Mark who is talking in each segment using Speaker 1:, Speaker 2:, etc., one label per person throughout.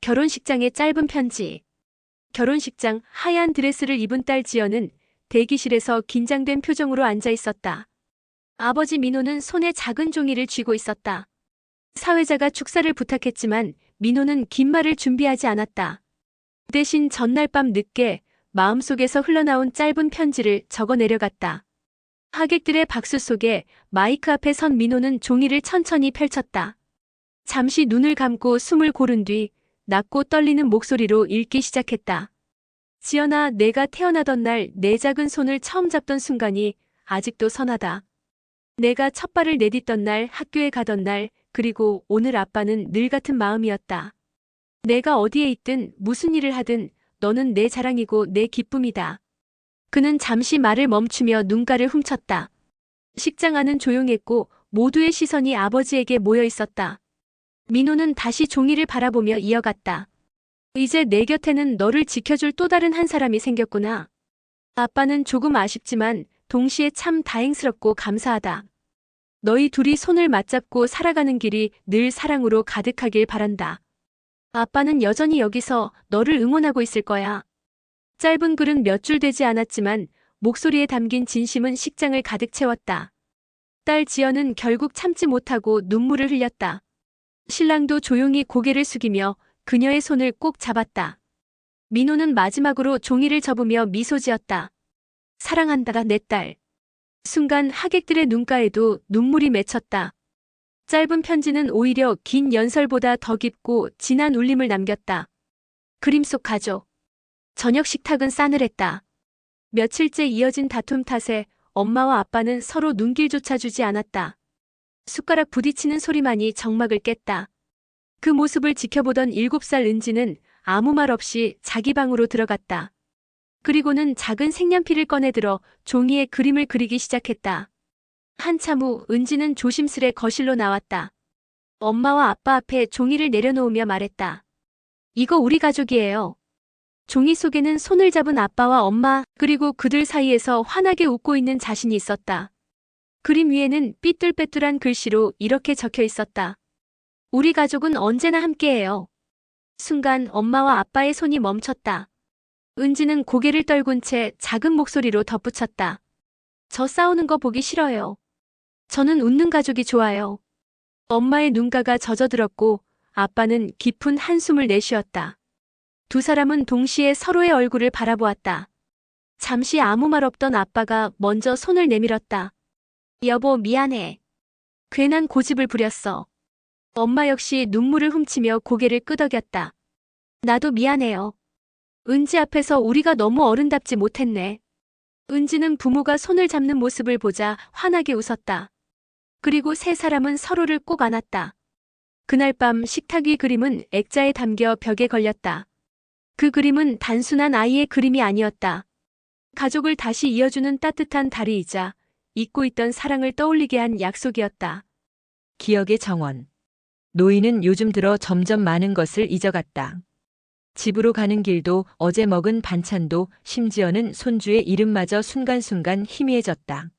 Speaker 1: 결혼식장의 짧은 편지. 결혼식장 하얀 드레스를 입은 딸 지연은 대기실에서 긴장된 표정으로 앉아 있었다. 아버지 민호는 손에 작은 종이를 쥐고 있었다. 사회자가 축사를 부탁했지만 민호는 긴 말을 준비하지 않았다. 대신 전날 밤 늦게 마음속에서 흘러나온 짧은 편지를 적어 내려갔다. 하객들의 박수 속에 마이크 앞에 선 민호는 종이를 천천히 펼쳤다. 잠시 눈을 감고 숨을 고른 뒤 낮고 떨리는 목소리로 읽기 시작했다. 지연아, 내가 태어나던 날 내 작은 손을 처음 잡던 순간이 아직도 선하다. 내가 첫 발을 내딛던 날, 학교에 가던 날, 그리고 오늘 아빠는 늘 같은 마음이었다. 내가 어디에 있든 무슨 일을 하든 너는 내 자랑이고 내 기쁨이다. 그는 잠시 말을 멈추며 눈가를 훔쳤다. 식장 안은 조용했고 모두의 시선이 아버지에게 모여 있었다. 민호는 다시 종이를 바라보며 이어갔다. 이제 내 곁에는 너를 지켜줄 또 다른 한 사람이 생겼구나. 아빠는 조금 아쉽지만 동시에 참 다행스럽고 감사하다. 너희 둘이 손을 맞잡고 살아가는 길이 늘 사랑으로 가득하길 바란다. 아빠는 여전히 여기서 너를 응원하고 있을 거야. 짧은 글은 몇 줄 되지 않았지만 목소리에 담긴 진심은 식장을 가득 채웠다. 딸 지연은 결국 참지 못하고 눈물을 흘렸다. 신랑도 조용히 고개를 숙이며 그녀의 손을 꼭 잡았다. 민호는 마지막으로 종이를 접으며 미소 지었다. 사랑한다, 내 딸. 순간 하객들의 눈가에도 눈물이 맺혔다. 짧은 편지는 오히려 긴 연설보다 더 깊고 진한 울림을 남겼다. 그림 속 가족. 저녁 식탁은 싸늘했다. 며칠째 이어진 다툼 탓에 엄마와 아빠는 서로 눈길조차 주지 않았다. 숟가락 부딪히는 소리만이 정막을 깼다. 그 모습을 지켜보던 7살 은지는 아무 말 없이 자기 방으로 들어갔다. 그리고는 작은 색연필을 꺼내들어 종이에 그림을 그리기 시작했다. 한참 후 은지는 조심스레 거실로 나왔다. 엄마와 아빠 앞에 종이를 내려놓으며 말했다. 이거 우리 가족이에요. 종이 속에는 손을 잡은 아빠와 엄마, 그리고 그들 사이에서 환하게 웃고 있는 자신이 있었다. 그림 위에는 삐뚤빼뚤한 글씨로 이렇게 적혀 있었다. 우리 가족은 언제나 함께해요. 순간 엄마와 아빠의 손이 멈췄다. 은지는 고개를 떨군 채 작은 목소리로 덧붙였다. 저 싸우는 거 보기 싫어요. 저는 웃는 가족이 좋아요. 엄마의 눈가가 젖어들었고 아빠는 깊은 한숨을 내쉬었다. 두 사람은 동시에 서로의 얼굴을 바라보았다. 잠시 아무 말 없던 아빠가 먼저 손을 내밀었다. 여보, 미안해. 괜한 고집을 부렸어. 엄마 역시 눈물을 훔치며 고개를 끄덕였다. 나도 미안해요. 은지 앞에서 우리가 너무 어른답지 못했네. 은지는 부모가 손을 잡는 모습을 보자 환하게 웃었다. 그리고 세 사람은 서로를 꼭 안았다. 그날 밤 식탁 위 그림은 액자에 담겨 벽에 걸렸다. 그 그림은 단순한 아이의 그림이 아니었다. 가족을 다시 이어주는 따뜻한 다리이자 잊고 있던 사랑을 떠올리게 한 약속이었다.
Speaker 2: 기억의 정원. 노인은 요즘 들어 점점 많은 것을 잊어갔다. 집으로 가는 길도 어제 먹은 반찬도 심지어는 손주의 이름마저 순간순간 희미해졌다.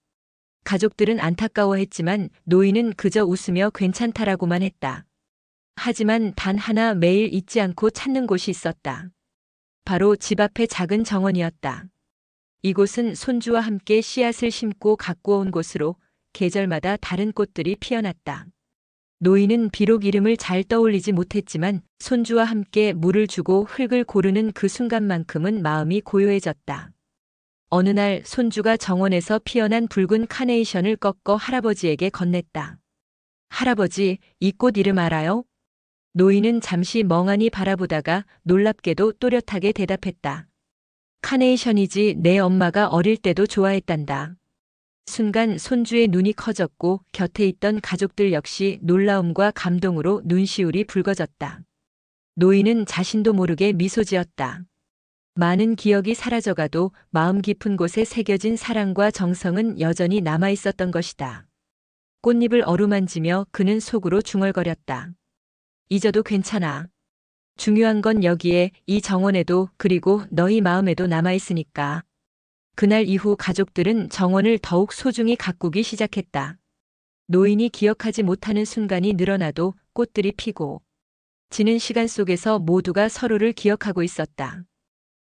Speaker 2: 가족들은 안타까워했지만 노인은 그저 웃으며 괜찮다라고만 했다. 하지만 단 하나 매일 잊지 않고 찾는 곳이 있었다. 바로 집 앞의 작은 정원이었다. 이곳은 손주와 함께 씨앗을 심고 가꾸어 온 곳으로 계절마다 다른 꽃들이 피어났다. 노인은 비록 이름을 잘 떠올리지 못했지만 손주와 함께 물을 주고 흙을 고르는 그 순간만큼은 마음이 고요해졌다. 어느 날 손주가 정원에서 피어난 붉은 카네이션을 꺾어 할아버지에게 건넸다. 할아버지, 이 꽃 이름 알아요? 노인은 잠시 멍하니 바라보다가 놀랍게도 또렷하게 대답했다. 카네이션이지, 내 엄마가 어릴 때도 좋아했단다. 순간 손주의 눈이 커졌고 곁에 있던 가족들 역시 놀라움과 감동으로 눈시울이 붉어졌다. 노인은 자신도 모르게 미소 지었다. 많은 기억이 사라져가도 마음 깊은 곳에 새겨진 사랑과 정성은 여전히 남아 있었던 것이다. 꽃잎을 어루만지며 그는 속으로 중얼거렸다. 잊어도 괜찮아. 중요한 건 여기에, 이 정원에도, 그리고 너희 마음에도 남아있으니까. 그날 이후 가족들은 정원을 더욱 소중히 가꾸기 시작했다. 노인이 기억하지 못하는 순간이 늘어나도 꽃들이 피고 지는 시간 속에서 모두가 서로를 기억하고 있었다.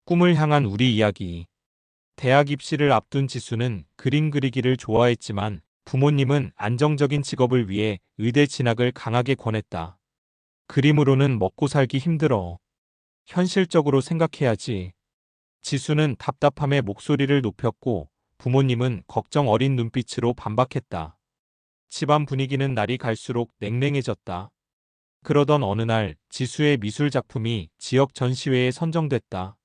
Speaker 3: 꿈을 향한 우리 이야기. 대학 입시를 앞둔 지수는 그림 그리기를 좋아했지만 부모님은 안정적인 직업을 위해 의대 진학을 강하게 권했다. 그림으로는 먹고 살기 힘들어. 현실적으로 생각해야지. 지수는 답답함에 목소리를 높였고 부모님은 걱정 어린 눈빛으로 반박했다. 집안 분위기는 날이 갈수록 냉랭해졌다. 그러던 어느 날 지수의 미술 작품이 지역 전시회에 선정됐다.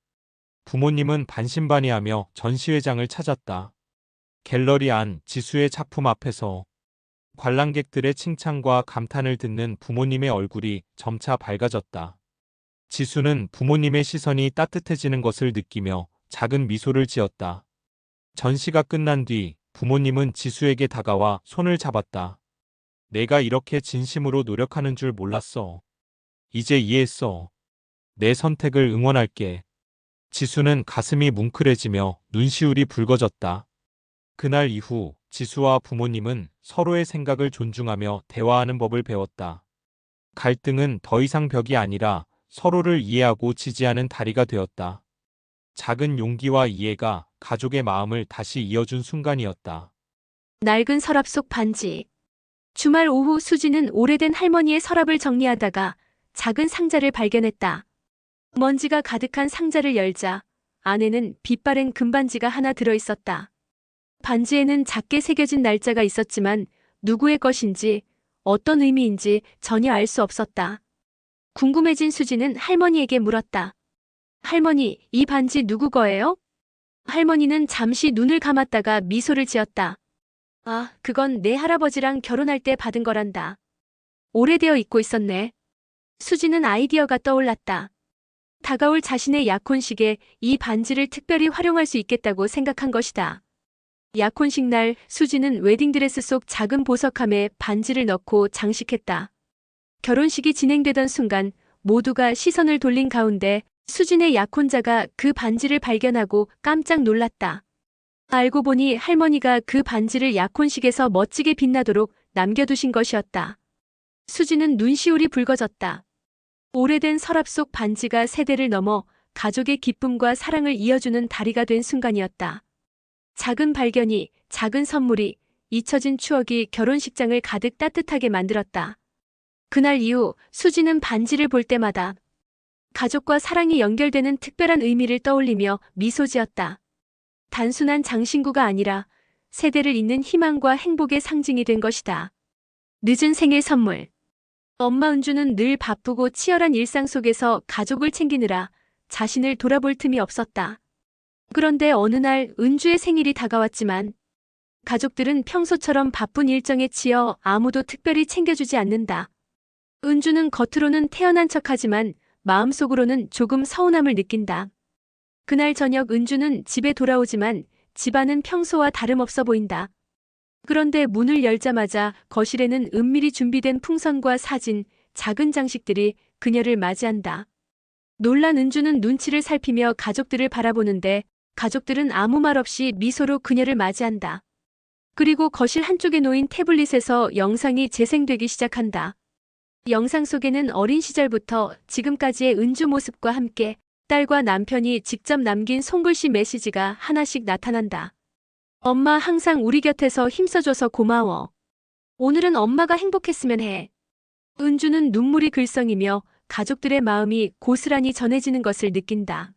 Speaker 3: 부모님은 반신반의하며 전시회장을 찾았다. 갤러리 안 지수의 작품 앞에서 관람객들의 칭찬과 감탄을 듣는 부모님의 얼굴이 점차 밝아졌다. 지수는 부모님의 시선이 따뜻해지는 것을 느끼며 작은 미소를 지었다. 전시가 끝난 뒤 부모님은 지수에게 다가와 손을 잡았다. 내가 이렇게 진심으로 노력하는 줄 몰랐어. 이제 이해했어. 내 선택을 응원할게. 지수는 가슴이 뭉클해지며 눈시울이 붉어졌다. 그날 이후 지수와 부모님은 서로의 생각을 존중하며 대화하는 법을 배웠다. 갈등은 더 이상 벽이 아니라 서로를 이해하고 지지하는 다리가 되었다. 작은 용기와 이해가 가족의 마음을 다시 이어준 순간이었다.
Speaker 1: 낡은 서랍 속 반지. 주말 오후 수지는 오래된 할머니의 서랍을 정리하다가 작은 상자를 발견했다. 먼지가 가득한 상자를 열자 안에는 빛바랜 금반지가 하나 들어있었다. 반지에는 작게 새겨진 날짜가 있었지만 누구의 것인지 어떤 의미인지 전혀 알 수 없었다. 궁금해진 수지는 할머니에게 물었다. 할머니, 이 반지 누구 거예요? 할머니는 잠시 눈을 감았다가 미소를 지었다. 아, 그건 내 할아버지랑 결혼할 때 받은 거란다. 오래되어 잊고 있었네. 수지는 아이디어가 떠올랐다. 다가올 자신의 약혼식에 이 반지를 특별히 활용할 수 있겠다고 생각한 것이다. 약혼식 날 수지는 웨딩드레스 속 작은 보석함에 반지를 넣고 장식했다. 결혼식이 진행되던 순간 모두가 시선을 돌린 가운데 수진의 약혼자가 그 반지를 발견하고 깜짝 놀랐다. 알고 보니 할머니가 그 반지를 약혼식에서 멋지게 빛나도록 남겨두신 것이었다. 수진은 눈시울이 붉어졌다. 오래된 서랍 속 반지가 세대를 넘어 가족의 기쁨과 사랑을 이어주는 다리가 된 순간이었다. 작은 발견이, 작은 선물이, 잊혀진 추억이 결혼식장을 가득 따뜻하게 만들었다. 그날 이후 수지는 반지를 볼 때마다 가족과 사랑이 연결되는 특별한 의미를 떠올리며 미소 지었다. 단순한 장신구가 아니라 세대를 잇는 희망과 행복의 상징이 된 것이다. 늦은 생일 선물. 엄마 은주는 늘 바쁘고 치열한 일상 속에서 가족을 챙기느라 자신을 돌아볼 틈이 없었다. 그런데 어느 날 은주의 생일이 다가왔지만 가족들은 평소처럼 바쁜 일정에 치여 아무도 특별히 챙겨주지 않는다. 은주는 겉으로는 태연한 척하지만 마음속으로는 조금 서운함을 느낀다. 그날 저녁 은주는 집에 돌아오지만 집안은 평소와 다름없어 보인다. 그런데 문을 열자마자 거실에는 은밀히 준비된 풍선과 사진, 작은 장식들이 그녀를 맞이한다. 놀란 은주는 눈치를 살피며 가족들을 바라보는데 가족들은 아무 말 없이 미소로 그녀를 맞이한다. 그리고 거실 한쪽에 놓인 태블릿에서 영상이 재생되기 시작한다. 영상 속에는 어린 시절부터 지금까지의 은주 모습과 함께 딸과 남편이 직접 남긴 손글씨 메시지가 하나씩 나타난다. 엄마 항상 우리 곁에서 힘써줘서 고마워. 오늘은 엄마가 행복했으면 해. 은주는 눈물이 글썽이며 가족들의 마음이 고스란히 전해지는 것을 느낀다.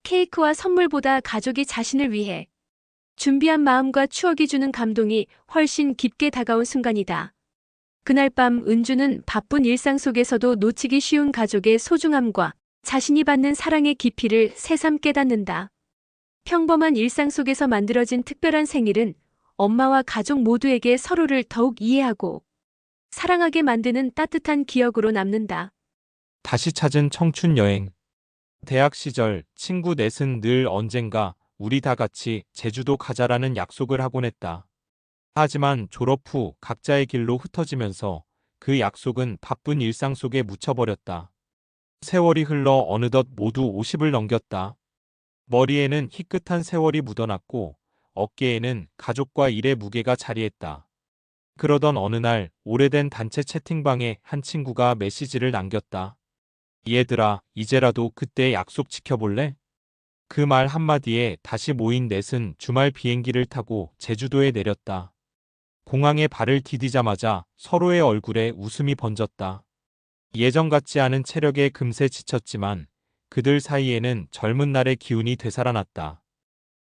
Speaker 1: 케이크와 선물보다 가족이 자신을 위해 준비한 마음과 추억이 주는 감동이 훨씬 깊게 다가온 순간이다. 그날 밤 은주는 바쁜 일상 속에서도 놓치기 쉬운 가족의 소중함과 자신이 받는 사랑의 깊이를 새삼 깨닫는다. 평범한 일상 속에서 만들어진 특별한 생일은 엄마와 가족 모두에게 서로를 더욱 이해하고 사랑하게 만드는 따뜻한 기억으로 남는다.
Speaker 3: 다시 찾은 청춘 여행. 대학 시절 친구 넷은 늘 언젠가 우리 다 같이 제주도 가자라는 약속을 하곤 했다. 하지만 졸업 후 각자의 길로 흩어지면서 그 약속은 바쁜 일상 속에 묻혀버렸다. 세월이 흘러 어느덧 모두 50을 넘겼다. 머리에는 희끗한 세월이 묻어났고 어깨에는 가족과 일의 무게가 자리했다. 그러던 어느 날 오래된 단체 채팅방에 한 친구가 메시지를 남겼다. 얘들아, 이제라도 그때 약속 지켜볼래? 그 말 한마디에 다시 모인 넷은 주말 비행기를 타고 제주도에 내렸다. 공항에 발을 디디자마자 서로의 얼굴에 웃음이 번졌다. 예전 같지 않은 체력에 금세 지쳤지만 그들 사이에는 젊은 날의 기운이 되살아났다.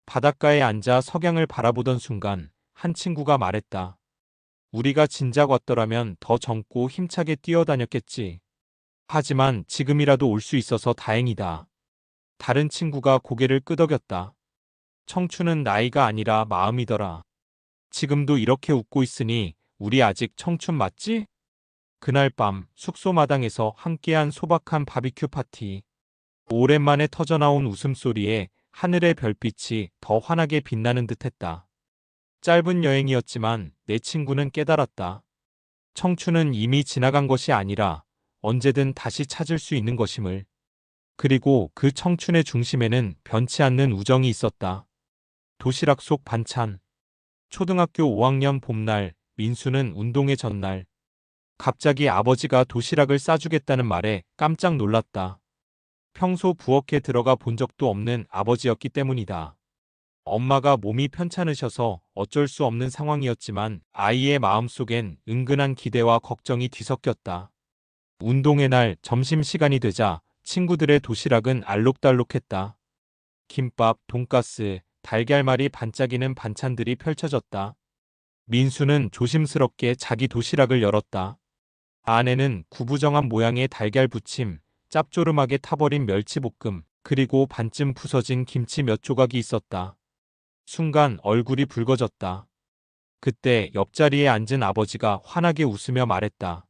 Speaker 3: 바닷가에 앉아 석양을 바라보던 순간 한 친구가 말했다. 우리가 진작 왔더라면 더 젊고 힘차게 뛰어다녔겠지. 하지만 지금이라도 올 수 있어서 다행이다. 다른 친구가 고개를 끄덕였다. 청춘은 나이가 아니라 마음이더라. 지금도 이렇게 웃고 있으니 우리 아직 청춘 맞지? 그날 밤 숙소 마당에서 함께한 소박한 바비큐 파티. 오랜만에 터져나온 웃음소리에 하늘의 별빛이 더 환하게 빛나는 듯했다. 짧은 여행이었지만 내 친구는 깨달았다. 청춘은 이미 지나간 것이 아니라 언제든 다시 찾을 수 있는 것임을. 그리고 그 청춘의 중심에는 변치 않는 우정이 있었다. 도시락 속 반찬. 초등학교 5학년 봄날, 민수는 운동회 전날. 갑자기 아버지가 도시락을 싸주겠다는 말에 깜짝 놀랐다. 평소 부엌에 들어가 본 적도 없는 아버지였기 때문이다. 엄마가 몸이 편찮으셔서 어쩔 수 없는 상황이었지만 아이의 마음속엔 은근한 기대와 걱정이 뒤섞였다. 운동회 날 점심시간이 되자 친구들의 도시락은 알록달록했다. 김밥, 돈가스, 달걀말이 반짝이는 반찬들이 펼쳐졌다. 민수는 조심스럽게 자기 도시락을 열었다. 안에는 구부정한 모양의 달걀 부침, 짭조름하게 타버린 멸치볶음, 그리고 반쯤 부서진 김치 몇 조각이 있었다. 순간 얼굴이 붉어졌다. 그때 옆자리에 앉은 아버지가 환하게 웃으며 말했다.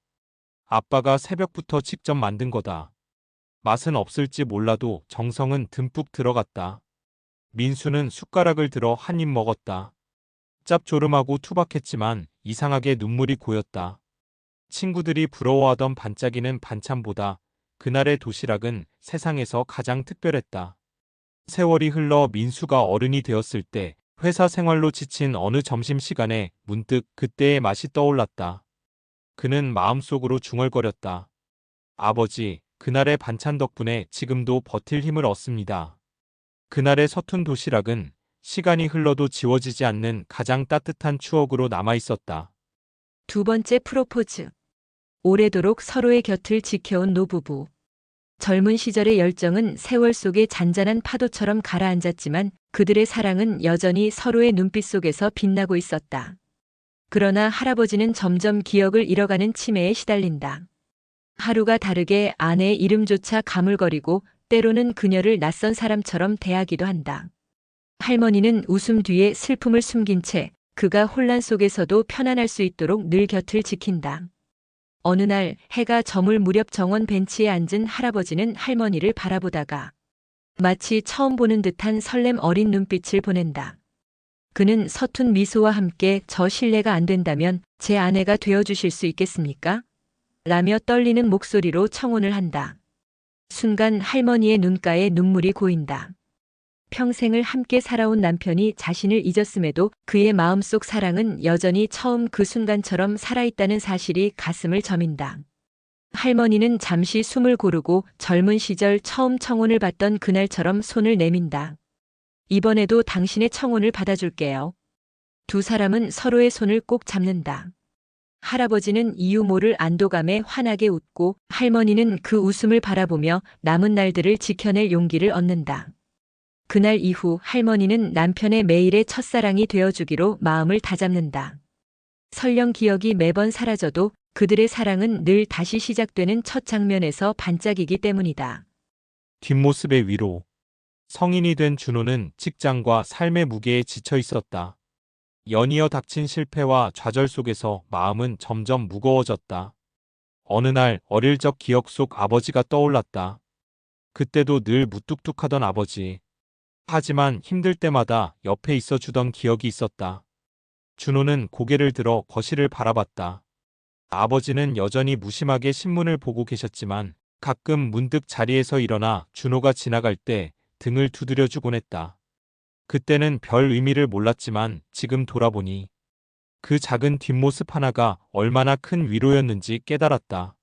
Speaker 3: 아빠가 새벽부터 직접 만든 거다. 맛은 없을지 몰라도 정성은 듬뿍 들어갔다. 민수는 숟가락을 들어 한 입 먹었다. 짭조름하고 투박했지만 이상하게 눈물이 고였다. 친구들이 부러워하던 반짝이는 반찬보다 그날의 도시락은 세상에서 가장 특별했다. 세월이 흘러 민수가 어른이 되었을 때 회사 생활로 지친 어느 점심시간에 문득 그때의 맛이 떠올랐다. 그는 마음속으로 중얼거렸다. 아버지, 그날의 반찬 덕분에 지금도 버틸 힘을 얻습니다. 그날의 서툰 도시락은 시간이 흘러도 지워지지 않는 가장 따뜻한 추억으로 남아 있었다.
Speaker 2: 두 번째 프로포즈. 오래도록 서로의 곁을 지켜온 노부부. 젊은 시절의 열정은 세월 속의 잔잔한 파도처럼 가라앉았지만 그들의 사랑은 여전히 서로의 눈빛 속에서 빛나고 있었다. 그러나 할아버지는 점점 기억을 잃어가는 치매에 시달린다. 하루가 다르게 아내의 이름조차 가물거리고 때로는 그녀를 낯선 사람처럼 대하기도 한다. 할머니는 웃음 뒤에 슬픔을 숨긴 채 그가 혼란 속에서도 편안할 수 있도록 늘 곁을 지킨다. 어느 날 해가 저물 무렵 정원 벤치에 앉은 할아버지는 할머니를 바라보다가 마치 처음 보는 듯한 설렘 어린 눈빛을 보낸다. 그는 서툰 미소와 함께 저 실례가 안 된다면 제 아내가 되어주실 수 있겠습니까? 라며 떨리는 목소리로 청혼을 한다. 순간 할머니의 눈가에 눈물이 고인다. 평생을 함께 살아온 남편이 자신을 잊었음에도 그의 마음속 사랑은 여전히 처음 그 순간처럼 살아있다는 사실이 가슴을 저민다. 할머니는 잠시 숨을 고르고 젊은 시절 처음 청혼을 받던 그날처럼 손을 내민다. 이번에도 당신의 청혼을 받아줄게요. 두 사람은 서로의 손을 꼭 잡는다. 할아버지는 이유 모를 안도감에 환하게 웃고 할머니는 그 웃음을 바라보며 남은 날들을 지켜낼 용기를 얻는다. 그날 이후 할머니는 남편의 매일의 첫사랑이 되어주기로 마음을 다잡는다. 설령 기억이 매번 사라져도 그들의 사랑은 늘 다시 시작되는 첫 장면에서 반짝이기 때문이다.
Speaker 3: 뒷모습의 위로. 성인이 된 준호는 직장과 삶의 무게에 지쳐 있었다. 연이어 닥친 실패와 좌절 속에서 마음은 점점 무거워졌다. 어느 날 어릴 적 기억 속 아버지가 떠올랐다. 그때도 늘 무뚝뚝하던 아버지. 하지만 힘들 때마다 옆에 있어 주던 기억이 있었다. 준호는 고개를 들어 거실을 바라봤다. 아버지는 여전히 무심하게 신문을 보고 계셨지만 가끔 문득 자리에서 일어나 준호가 지나갈 때 등을 두드려주곤 했다. 그때는 별 의미를 몰랐지만 지금 돌아보니 그 작은 뒷모습 하나가 얼마나 큰 위로였는지 깨달았다.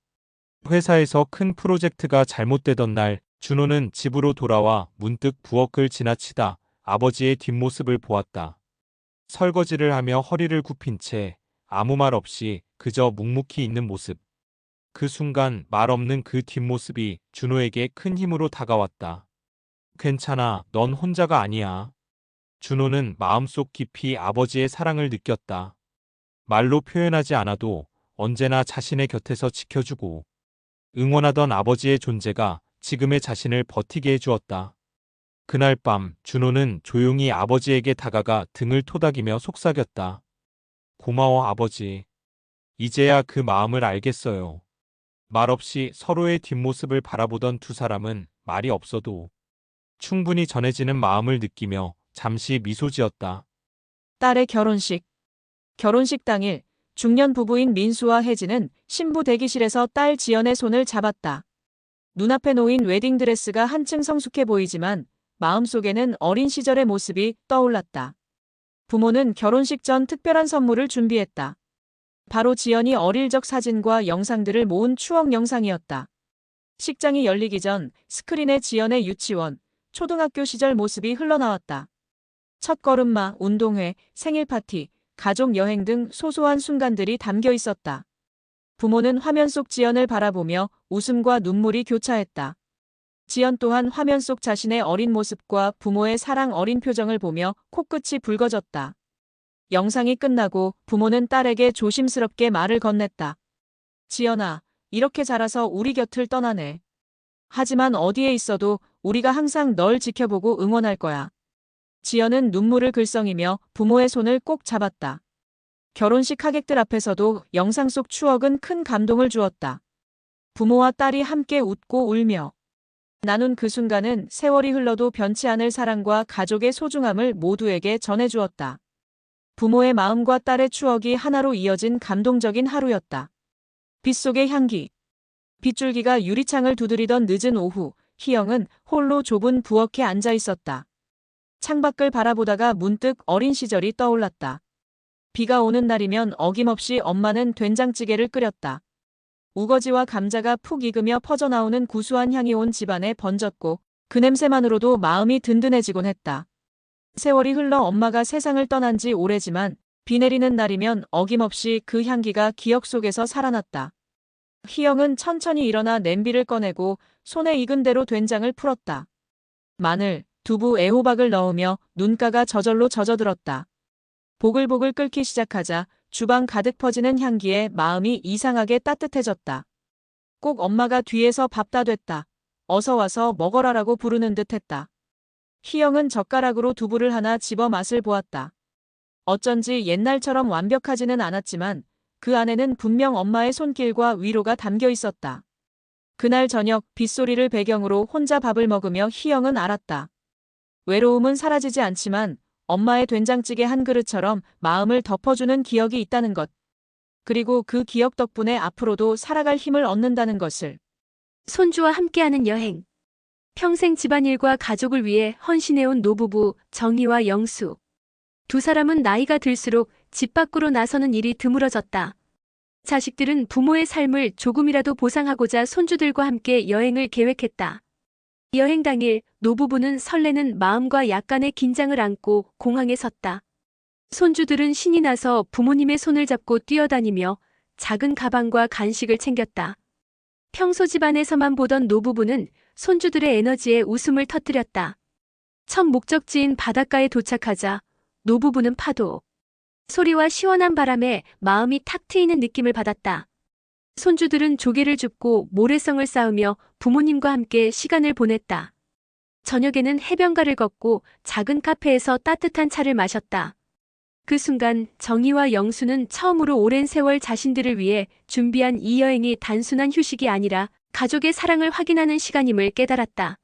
Speaker 3: 회사에서 큰 프로젝트가 잘못되던 날, 준호는 집으로 돌아와 문득 부엌을 지나치다 아버지의 뒷모습을 보았다. 설거지를 하며 허리를 굽힌 채 아무 말 없이 그저 묵묵히 있는 모습. 그 순간 말 없는 그 뒷모습이 준호에게 큰 힘으로 다가왔다. 괜찮아, 넌 혼자가 아니야. 준호는 마음속 깊이 아버지의 사랑을 느꼈다. 말로 표현하지 않아도 언제나 자신의 곁에서 지켜주고 응원하던 아버지의 존재가 지금의 자신을 버티게 해주었다. 그날 밤 준호는 조용히 아버지에게 다가가 등을 토닥이며 속삭였다. 고마워 아버지. 이제야 그 마음을 알겠어요. 말없이 서로의 뒷모습을 바라보던 두 사람은 말이 없어도 충분히 전해지는 마음을 느끼며 잠시 미소 지었다.
Speaker 4: 딸의 결혼식. 결혼식 당일 중년 부부인 민수와 혜진은 신부 대기실에서 딸 지연의 손을 잡았다. 눈앞에 놓인 웨딩드레스가 한층 성숙해 보이지만 마음속에는 어린 시절의 모습이 떠올랐다. 부모는 결혼식 전 특별한 선물을 준비했다. 바로 지연이 어릴 적 사진과 영상들을 모은 추억 영상이었다. 식장이 열리기 전 스크린에 지연의 유치원, 초등학교 시절 모습이 흘러나왔다. 첫 걸음마, 운동회, 생일 파티, 가족 여행 등 소소한 순간들이 담겨 있었다. 부모는 화면 속 지연을 바라보며 웃음과 눈물이 교차했다. 지연 또한 화면 속 자신의 어린 모습과 부모의 사랑 어린 표정을 보며 코끝이 붉어졌다. 영상이 끝나고 부모는 딸에게 조심스럽게 말을 건넸다. 지연아, 이렇게 자라서 우리 곁을 떠나네. 하지만 어디에 있어도 우리가 항상 널 지켜보고 응원할 거야. 지연은 눈물을 글썽이며 부모의 손을 꼭 잡았다. 결혼식 하객들 앞에서도 영상 속 추억은 큰 감동을 주었다. 부모와 딸이 함께 웃고 울며 나눈 그 순간은 세월이 흘러도 변치 않을 사랑과 가족의 소중함을 모두에게 전해주었다. 부모의 마음과 딸의 추억이 하나로 이어진 감동적인 하루였다. 빗속의 향기. 빗줄기가 유리창을 두드리던 늦은 오후, 희영은 홀로 좁은 부엌에 앉아 있었다. 창밖을 바라보다가 문득 어린 시절이 떠올랐다. 비가 오는 날이면 어김없이 엄마는 된장찌개를 끓였다. 우거지와 감자가 푹 익으며 퍼져나오는 구수한 향이 온 집안에 번졌고 그 냄새만으로도 마음이 든든해지곤 했다. 세월이 흘러 엄마가 세상을 떠난 지 오래지만 비 내리는 날이면 어김없이 그 향기가 기억 속에서 살아났다. 희영은 천천히 일어나 냄비를 꺼내고 손에 익은 대로 된장을 풀었다. 마늘, 두부, 애호박을 넣으며 눈가가 저절로 젖어들었다. 보글보글 끓기 시작하자 주방 가득 퍼지는 향기에 마음이 이상하게 따뜻해졌다. 꼭 엄마가 뒤에서 밥 다 됐다. 어서 와서 먹어라라고 부르는 듯 했다. 희영은 젓가락으로 두부를 하나 집어 맛을 보았다. 어쩐지 옛날처럼 완벽하지는 않았지만 그 안에는 분명 엄마의 손길과 위로가 담겨 있었다. 그날 저녁 빗소리를 배경으로 혼자 밥을 먹으며 희영은 알았다. 외로움은 사라지지 않지만 엄마의 된장찌개 한 그릇처럼 마음을 덮어주는 기억이 있다는 것. 그리고 그 기억 덕분에 앞으로도 살아갈 힘을 얻는다는 것을.
Speaker 1: 손주와 함께하는 여행. 평생 집안일과 가족을 위해 헌신해온 노부부 정희와 영수. 두 사람은 나이가 들수록 집 밖으로 나서는 일이 드물어졌다. 자식들은 부모의 삶을 조금이라도 보상하고자 손주들과 함께 여행을 계획했다. 여행 당일 노부부는 설레는 마음과 약간의 긴장을 안고 공항에 섰다. 손주들은 신이 나서 부모님의 손을 잡고 뛰어다니며 작은 가방과 간식을 챙겼다. 평소 집안에서만 보던 노부부는 손주들의 에너지에 웃음을 터뜨렸다. 첫 목적지인 바닷가에 도착하자 노부부는 파도, 소리와 시원한 바람에 마음이 탁 트이는 느낌을 받았다. 손주들은 조개를 줍고 모래성을 쌓으며 부모님과 함께 시간을 보냈다. 저녁에는 해변가를 걷고 작은 카페에서 따뜻한 차를 마셨다. 그 순간 정희와 영수는 처음으로 오랜 세월 자신들을 위해 준비한 이 여행이 단순한 휴식이 아니라 가족의 사랑을 확인하는 시간임을 깨달았다.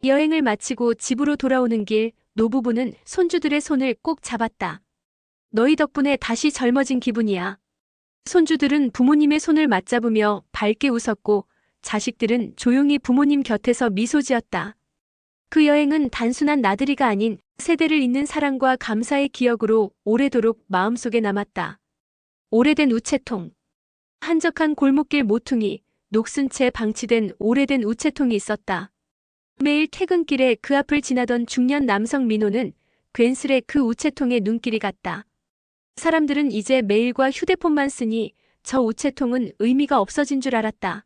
Speaker 1: 여행을 마치고 집으로 돌아오는 길 노부부는 손주들의 손을 꼭 잡았다. 너희 덕분에 다시 젊어진 기분이야. 손주들은 부모님의 손을 맞잡으며 밝게 웃었고 자식들은 조용히 부모님 곁에서 미소 지었다. 그 여행은 단순한 나들이가 아닌 세대를 잇는 사랑과 감사의 기억으로 오래도록 마음속에 남았다. 오래된 우체통. 한적한 골목길 모퉁이, 녹슨 채 방치된 오래된 우체통이 있었다. 매일 퇴근길에 그 앞을 지나던 중년 남성 민호는 괜스레 그 우체통에 눈길이 갔다. 사람들은 이제 메일과 휴대폰만 쓰니 저 우체통은 의미가 없어진 줄 알았다.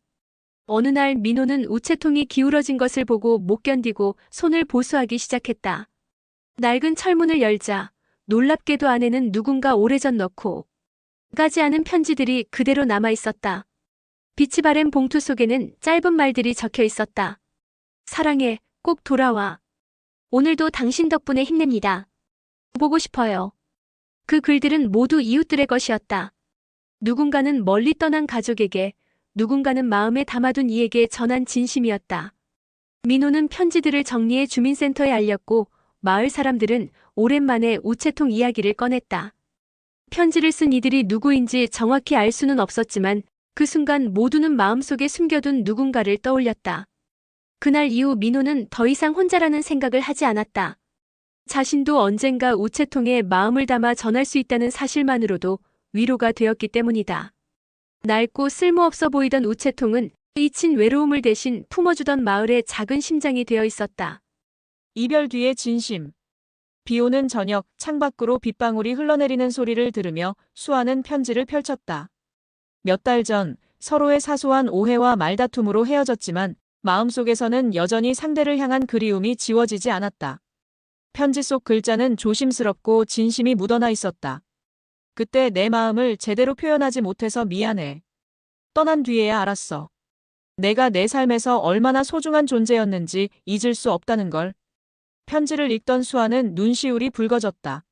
Speaker 1: 어느 날 민호는 우체통이 기울어진 것을 보고 못 견디고 손을 보수하기 시작했다. 낡은 철문을 열자 놀랍게도 안에는 누군가 오래전 넣고 가지 않은 편지들이 그대로 남아 있었다. 빛이 바랜 봉투 속에는 짧은 말들이 적혀 있었다. 사랑해, 꼭 돌아와. 오늘도 당신 덕분에 힘냅니다. 보고 싶어요. 그 글들은 모두 이웃들의 것이었다. 누군가는 멀리 떠난 가족에게, 누군가는 마음에 담아둔 이에게 전한 진심이었다. 민호는 편지들을 정리해 주민센터에 알렸고 마을 사람들은 오랜만에 우체통 이야기를 꺼냈다. 편지를 쓴 이들이 누구인지 정확히 알 수는 없었지만 그 순간 모두는 마음속에 숨겨둔 누군가를 떠올렸다. 그날 이후 민호는 더 이상 혼자라는 생각을 하지 않았다. 자신도 언젠가 우체통에 마음을 담아 전할 수 있다는 사실만으로도 위로가 되었기 때문이다. 낡고 쓸모없어 보이던 우체통은 잊힌 외로움을 대신 품어주던 마을의 작은 심장이 되어 있었다.
Speaker 4: 이별 뒤의 진심. 비 오는 저녁 창밖으로 빗방울이 흘러내리는 소리를 들으며 수아는 편지를 펼쳤다. 몇 달 전 서로의 사소한 오해와 말다툼으로 헤어졌지만 마음속에서는 여전히 상대를 향한 그리움이 지워지지 않았다. 편지 속 글자는 조심스럽고 진심이 묻어나 있었다. 그때 내 마음을 제대로 표현하지 못해서 미안해. 떠난 뒤에야 알았어. 내가 내 삶에서 얼마나 소중한 존재였는지 잊을 수 없다는 걸. 편지를 읽던 수아는 눈시울이 붉어졌다.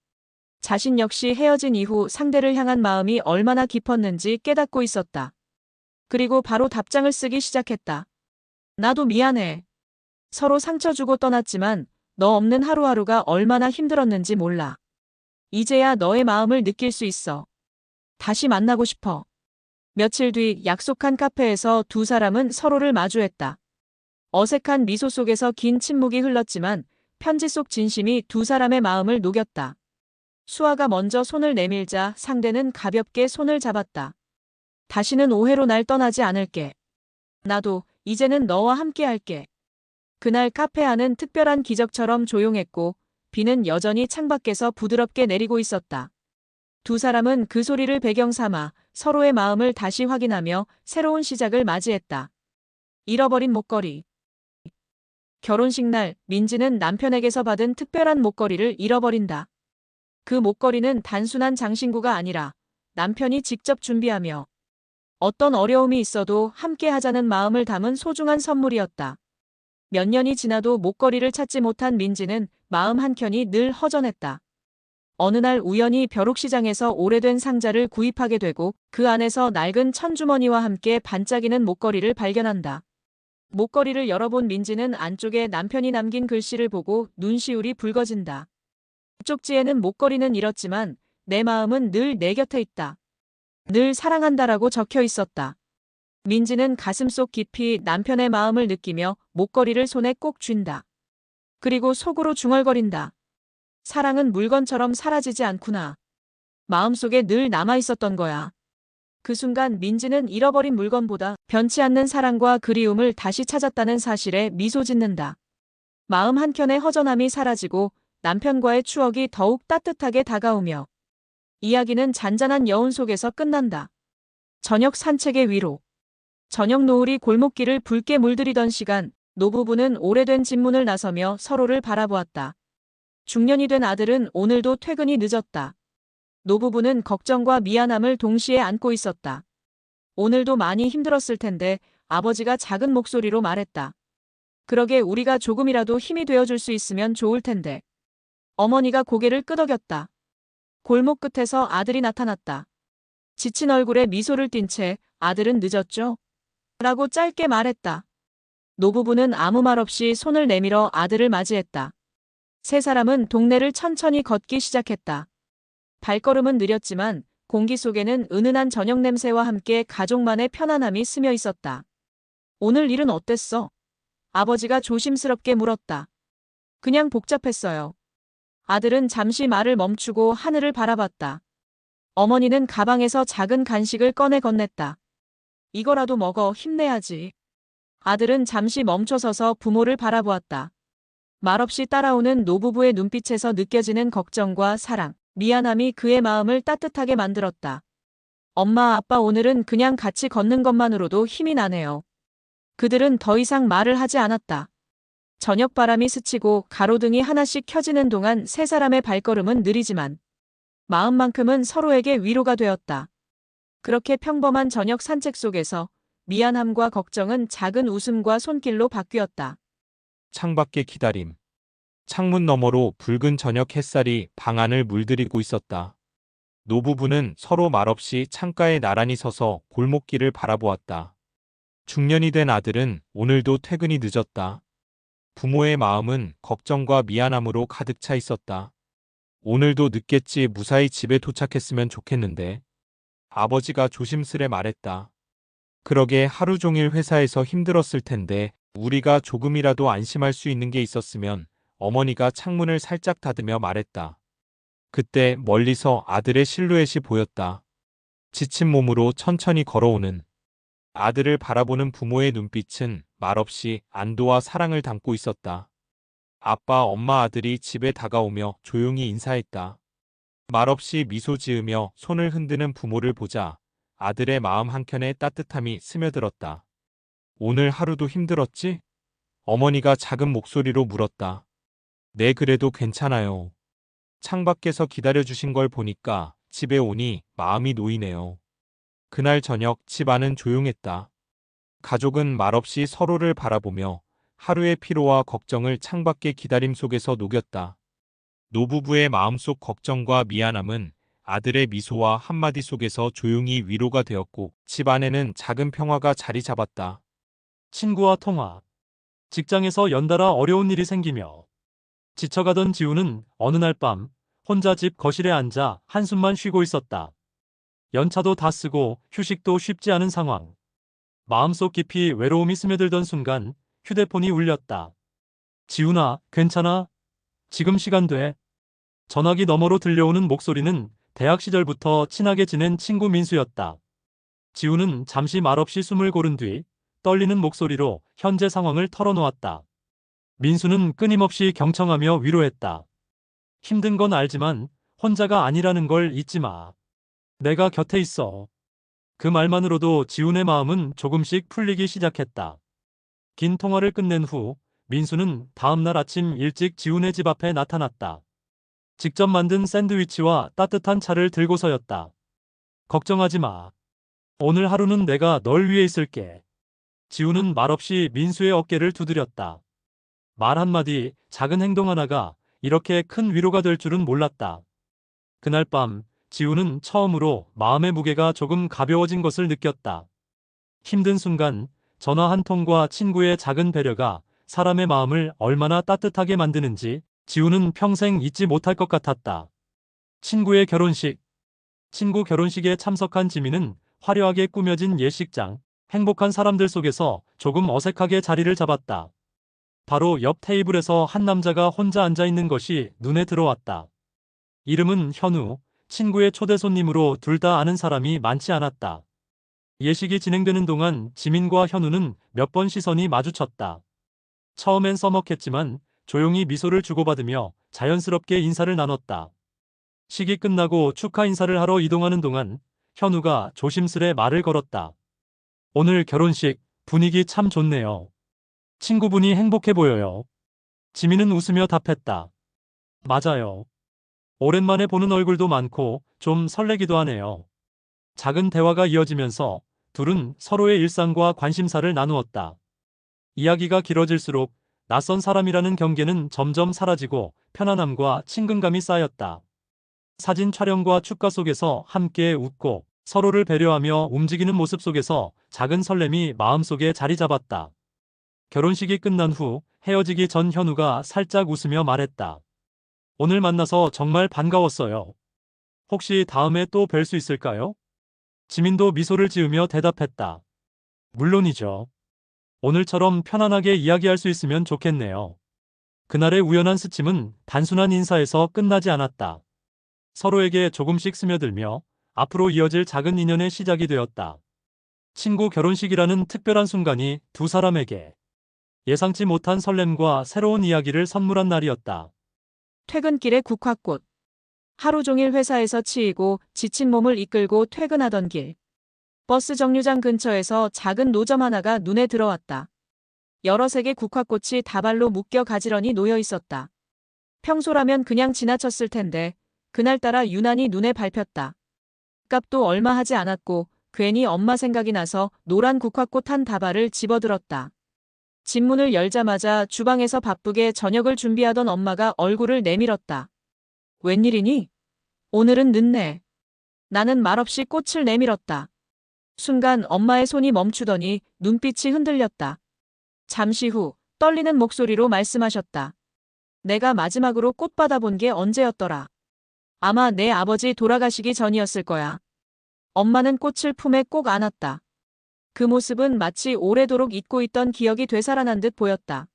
Speaker 4: 자신 역시 헤어진 이후 상대를 향한 마음이 얼마나 깊었는지 깨닫고 있었다. 그리고 바로 답장을 쓰기 시작했다. 나도 미안해. 서로 상처 주고 떠났지만 너 없는 하루하루가 얼마나 힘들었는지 몰라. 이제야 너의 마음을 느낄 수 있어. 다시 만나고 싶어. 며칠 뒤 약속한 카페에서 두 사람은 서로를 마주했다. 어색한 미소 속에서 긴 침묵이 흘렀지만 편지 속 진심이 두 사람의 마음을 녹였다. 수아가 먼저 손을 내밀자 상대는 가볍게 손을 잡았다. 다시는 오해로 날 떠나지 않을게. 나도 이제는 너와 함께 할게. 그날 카페 안은 특별한 기적처럼 조용했고 비는 여전히 창밖에서 부드럽게 내리고 있었다. 두 사람은 그 소리를 배경 삼아 서로의 마음을 다시 확인하며 새로운 시작을 맞이했다. 잃어버린 목걸이. 결혼식 날 민지는 남편에게서 받은 특별한 목걸이를 잃어버린다. 그 목걸이는 단순한 장신구가 아니라 남편이 직접 준비하며 어떤 어려움이 있어도 함께 하자는 마음을 담은 소중한 선물이었다. 몇 년이 지나도 목걸이를 찾지 못한 민지는 마음 한켠이 늘 허전했다. 어느 날 우연히 벼룩시장에서 오래된 상자를 구입하게 되고 그 안에서 낡은 천주머니와 함께 반짝이는 목걸이를 발견한다. 목걸이를 열어본 민지는 안쪽에 남편이 남긴 글씨를 보고 눈시울이 붉어진다. 쪽지에는 목걸이는 잃었지만 내 마음은 늘 내 곁에 있다. 늘 사랑한다라고 적혀 있었다. 민지는 가슴속 깊이 남편의 마음을 느끼며 목걸이를 손에 꼭 쥔다. 그리고 속으로 중얼거린다. 사랑은 물건처럼 사라지지 않구나. 마음속에 늘 남아있었던 거야. 그 순간 민지는 잃어버린 물건보다 변치 않는 사랑과 그리움을 다시 찾았다는 사실에 미소 짓는다. 마음 한켠의 허전함이 사라지고 남편과의 추억이 더욱 따뜻하게 다가오며 이야기는 잔잔한 여운 속에서 끝난다. 저녁 산책의 위로. 저녁 노을이 골목길을 붉게 물들이던 시간, 노부부는 오래된 집문을 나서며 서로를 바라보았다. 중년이 된 아들은 오늘도 퇴근이 늦었다. 노부부는 걱정과 미안함을 동시에 안고 있었다. 오늘도 많이 힘들었을 텐데 아버지가 작은 목소리로 말했다. 그러게 우리가 조금이라도 힘이 되어줄 수 있으면 좋을 텐데. 어머니가 고개를 끄덕였다. 골목 끝에서 아들이 나타났다. 지친 얼굴에 미소를 띤 채 아들은 늦었죠? 라고 짧게 말했다. 노부부는 아무 말 없이 손을 내밀어 아들을 맞이했다. 세 사람은 동네를 천천히 걷기 시작했다. 발걸음은 느렸지만 공기 속에는 은은한 저녁 냄새와 함께 가족만의 편안함이 스며 있었다. 오늘 일은 어땠어? 아버지가 조심스럽게 물었다. 그냥 복잡했어요. 아들은 잠시 말을 멈추고 하늘을 바라봤다. 어머니는 가방에서 작은 간식을 꺼내 건넸다. 이거라도 먹어 힘내야지. 아들은 잠시 멈춰서서 부모를 바라보았다. 말없이 따라오는 노부부의 눈빛에서 느껴지는 걱정과 사랑, 미안함이 그의 마음을 따뜻하게 만들었다. 엄마, 아빠 오늘은 그냥 같이 걷는 것만으로도 힘이 나네요. 그들은 더 이상 말을 하지 않았다. 저녁 바람이 스치고 가로등이 하나씩 켜지는 동안 세 사람의 발걸음은 느리지만 마음만큼은 서로에게 위로가 되었다. 그렇게 평범한 저녁 산책 속에서 미안함과 걱정은 작은 웃음과 손길로 바뀌었다.
Speaker 3: 창밖의 기다림. 창문 너머로 붉은 저녁 햇살이 방 안을 물들이고 있었다. 노부부는 서로 말없이 창가에 나란히 서서 골목길을 바라보았다. 중년이 된 아들은 오늘도 퇴근이 늦었다. 부모의 마음은 걱정과 미안함으로 가득 차 있었다. 오늘도 늦겠지 무사히 집에 도착했으면 좋겠는데. 아버지가 조심스레 말했다. 그러게 하루 종일 회사에서 힘들었을 텐데 우리가 조금이라도 안심할 수 있는 게 있었으면. 어머니가 창문을 살짝 닫으며 말했다. 그때 멀리서 아들의 실루엣이 보였다. 지친 몸으로 천천히 걸어오는. 아들을 바라보는 부모의 눈빛은 말없이 안도와 사랑을 담고 있었다. 아빠, 엄마, 아들이 집에 다가오며 조용히 인사했다. 말없이 미소 지으며 손을 흔드는 부모를 보자 아들의 마음 한켠에 따뜻함이 스며들었다. 오늘 하루도 힘들었지? 어머니가 작은 목소리로 물었다. 네, 그래도 괜찮아요. 창밖에서 기다려주신 걸 보니까 집에 오니 마음이 놓이네요. 그날 저녁 집 안은 조용했다. 가족은 말없이 서로를 바라보며 하루의 피로와 걱정을 창밖의 기다림 속에서 녹였다. 노부부의 마음속 걱정과 미안함은 아들의 미소와 한마디 속에서 조용히 위로가 되었고 집 안에는 작은 평화가 자리 잡았다.
Speaker 5: 친구와 통화. 직장에서 연달아 어려운 일이 생기며 지쳐가던 지우는 어느 날 밤 혼자 집 거실에 앉아 한숨만 쉬고 있었다. 연차도 다 쓰고 휴식도 쉽지 않은 상황. 마음속 깊이 외로움이 스며들던 순간 휴대폰이 울렸다. 지훈아, 괜찮아? 지금 시간 돼? 전화기 너머로 들려오는 목소리는 대학 시절부터 친하게 지낸 친구 민수였다. 지훈은 잠시 말없이 숨을 고른 뒤 떨리는 목소리로 현재 상황을 털어놓았다. 민수는 끊임없이 경청하며 위로했다. 힘든 건 알지만 혼자가 아니라는 걸 잊지 마. 내가 곁에 있어. 그 말만으로도 지훈의 마음은 조금씩 풀리기 시작했다. 긴 통화를 끝낸 후 민수는 다음 날 아침 일찍 지훈의 집 앞에 나타났다. 직접 만든 샌드위치와 따뜻한 차를 들고서였다. 걱정하지 마. 오늘 하루는 내가 널 위해 있을게. 지훈은 말없이 민수의 어깨를 두드렸다. 말 한마디, 작은 행동 하나가 이렇게 큰 위로가 될 줄은 몰랐다. 그날 밤 지훈은 처음으로 마음의 무게가 조금 가벼워진 것을 느꼈다. 힘든 순간 전화 한 통과 친구의 작은 배려가 사람의 마음을 얼마나 따뜻하게 만드는지 지훈은 평생 잊지 못할 것 같았다. 친구의 결혼식. 친구 결혼식에 참석한 지민은 화려하게 꾸며진 예식장, 행복한 사람들 속에서 조금 어색하게 자리를 잡았다. 바로 옆 테이블에서 한 남자가 혼자 앉아 있는 것이 눈에 들어왔다. 이름은 현우, 친구의 초대 손님으로 둘 다 아는 사람이 많지 않았다. 예식이 진행되는 동안 지민과 현우는 몇 번 시선이 마주쳤다. 처음엔 서먹했지만 조용히 미소를 주고받으며 자연스럽게 인사를 나눴다. 식이 끝나고 축하 인사를 하러 이동하는 동안 현우가 조심스레 말을 걸었다. 오늘 결혼식 분위기 참 좋네요. 친구분이 행복해 보여요. 지민은 웃으며 답했다. 맞아요. 오랜만에 보는 얼굴도 많고 좀 설레기도 하네요. 작은 대화가 이어지면서 둘은 서로의 일상과 관심사를 나누었다. 이야기가 길어질수록 낯선 사람이라는 경계는 점점 사라지고 편안함과 친근감이 쌓였다. 사진 촬영과 축가 속에서 함께 웃고 서로를 배려하며 움직이는 모습 속에서 작은 설렘이 마음속에 자리 잡았다. 결혼식이 끝난 후 헤어지기 전 현우가 살짝 웃으며 말했다. 오늘 만나서 정말 반가웠어요. 혹시 다음에 또 뵐 수 있을까요? 지민도 미소를 지으며 대답했다. 물론이죠. 오늘처럼 편안하게 이야기할 수 있으면 좋겠네요. 그날의 우연한 스침은 단순한 인사에서 끝나지 않았다. 서로에게 조금씩 스며들며 앞으로 이어질 작은 인연의 시작이 되었다. 친구 결혼식이라는 특별한 순간이 두 사람에게 예상치 못한 설렘과 새로운 이야기를 선물한 날이었다.
Speaker 4: 퇴근길의 국화꽃. 하루 종일 회사에서 치이고 지친 몸을 이끌고 퇴근하던 길. 버스 정류장 근처에서 작은 노점 하나가 눈에 들어왔다. 여러 색의 국화꽃이 다발로 묶여 가지런히 놓여 있었다. 평소라면 그냥 지나쳤을 텐데 그날따라 유난히 눈에 밟혔다. 값도 얼마 하지 않았고 괜히 엄마 생각이 나서 노란 국화꽃 한 다발을 집어들었다. 집 문을 열자마자 주방에서 바쁘게 저녁을 준비하던 엄마가 얼굴을 내밀었다. 웬일이니? 오늘은 늦네. 나는 말없이 꽃을 내밀었다. 순간 엄마의 손이 멈추더니 눈빛이 흔들렸다. 잠시 후 떨리는 목소리로 말씀하셨다. 내가 마지막으로 꽃 받아본 게 언제였더라? 아마 내 아버지 돌아가시기 전이었을 거야. 엄마는 꽃을 품에 꼭 안았다. 그 모습은 마치 오래도록 잊고 있던 기억이 되살아난 듯 보였다.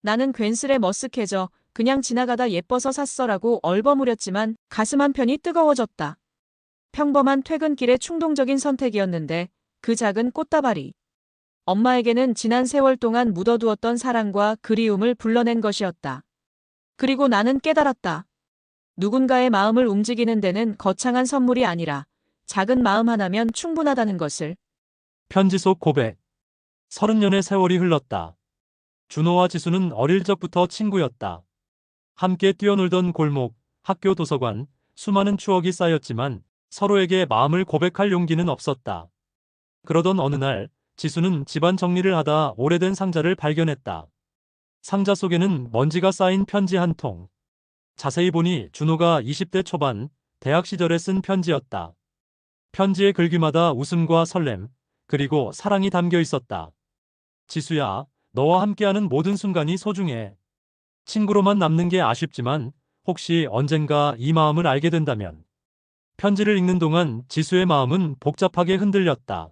Speaker 4: 나는 괜스레 머쓱해져 그냥 지나가다 예뻐서 샀어라고 얼버무렸지만 가슴 한편이 뜨거워졌다. 평범한 퇴근길의 충동적인 선택이었는데 그 작은 꽃다발이 엄마에게는 지난 세월 동안 묻어두었던 사랑과 그리움을 불러낸 것이었다. 그리고 나는 깨달았다. 누군가의 마음을 움직이는 데는 거창한 선물이 아니라 작은 마음 하나면 충분하다는 것을.
Speaker 5: 편지 속 고백. 30년의 세월이 흘렀다. 준호와 지수는 어릴 적부터 친구였다. 함께 뛰어놀던 골목, 학교 도서관, 수많은 추억이 쌓였지만 서로에게 마음을 고백할 용기는 없었다. 그러던 어느 날 지수는 집안 정리를 하다 오래된 상자를 발견했다. 상자 속에는 먼지가 쌓인 편지 한 통. 자세히 보니 준호가 20대 초반 대학 시절에 쓴 편지였다. 편지의 글귀마다 웃음과 설렘, 그리고 사랑이 담겨 있었다. 지수야, 너와 함께하는 모든 순간이 소중해. 친구로만 남는 게 아쉽지만 혹시 언젠가 이 마음을 알게 된다면. 편지를 읽는 동안 지수의 마음은 복잡하게 흔들렸다.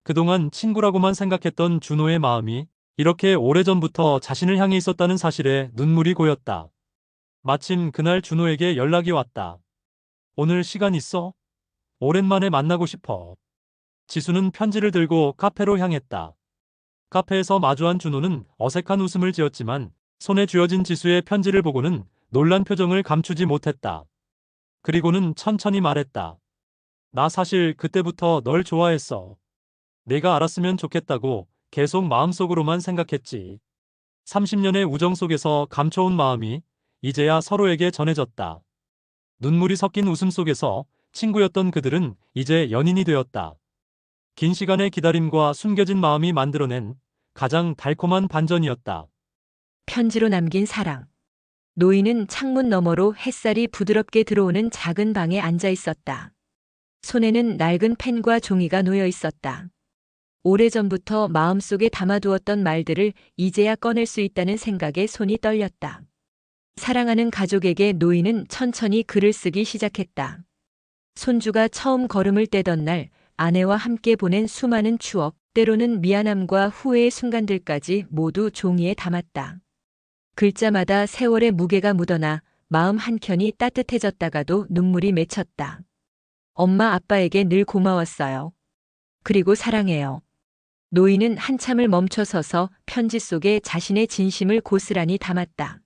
Speaker 5: 그동안 친구라고만 생각했던 준호의 마음이 이렇게 오래전부터 자신을 향해 있었다는 사실에 눈물이 고였다. 마침 그날 준호에게 연락이 왔다. 오늘 시간 있어? 오랜만에 만나고 싶어. 지수는 편지를 들고 카페로 향했다. 카페에서 마주한 준호는 어색한 웃음을 지었지만 손에 쥐어진 지수의 편지를 보고는 놀란 표정을 감추지 못했다. 그리고는 천천히 말했다. 나 사실 그때부터 널 좋아했어. 내가 알았으면 좋겠다고 계속 마음속으로만 생각했지. 30년의 우정 속에서 감춰온 마음이 이제야 서로에게 전해졌다. 눈물이 섞인 웃음 속에서 친구였던 그들은 이제 연인이 되었다. 긴 시간의 기다림과 숨겨진 마음이 만들어낸 가장 달콤한 반전이었다.
Speaker 2: 편지로 남긴 사랑. 노인은 창문 너머로 햇살이 부드럽게 들어오는 작은 방에 앉아 있었다. 손에는 낡은 펜과 종이가 놓여 있었다. 오래전부터 마음속에 담아두었던 말들을 이제야 꺼낼 수 있다는 생각에 손이 떨렸다. 사랑하는 가족에게 노인은 천천히 글을 쓰기 시작했다. 손주가 처음 걸음을 떼던 날 아내와 함께 보낸 수많은 추억, 때로는 미안함과 후회의 순간들까지 모두 종이에 담았다. 글자마다 세월의 무게가 묻어나 마음 한켠이 따뜻해졌다가도 눈물이 맺혔다. 엄마 아빠에게 늘 고마웠어요. 그리고 사랑해요. 노인은 한참을 멈춰서서 편지 속에 자신의 진심을 고스란히 담았다.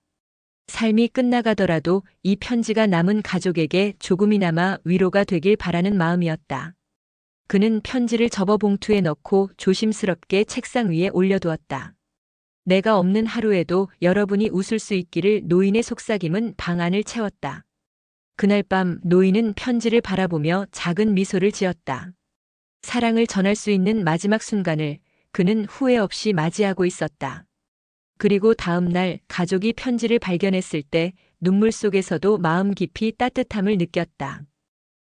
Speaker 2: 삶이 끝나가더라도 이 편지가 남은 가족에게 조금이나마 위로가 되길 바라는 마음이었다. 그는 편지를 접어 봉투에 넣고 조심스럽게 책상 위에 올려두었다. 내가 없는 하루에도 여러분이 웃을 수 있기를. 노인의 속삭임은 방 안을 채웠다. 그날 밤 노인은 편지를 바라보며 작은 미소를 지었다. 사랑을 전할 수 있는 마지막 순간을 그는 후회 없이 맞이하고 있었다. 그리고 다음 날 가족이 편지를 발견했을 때 눈물 속에서도 마음 깊이 따뜻함을 느꼈다.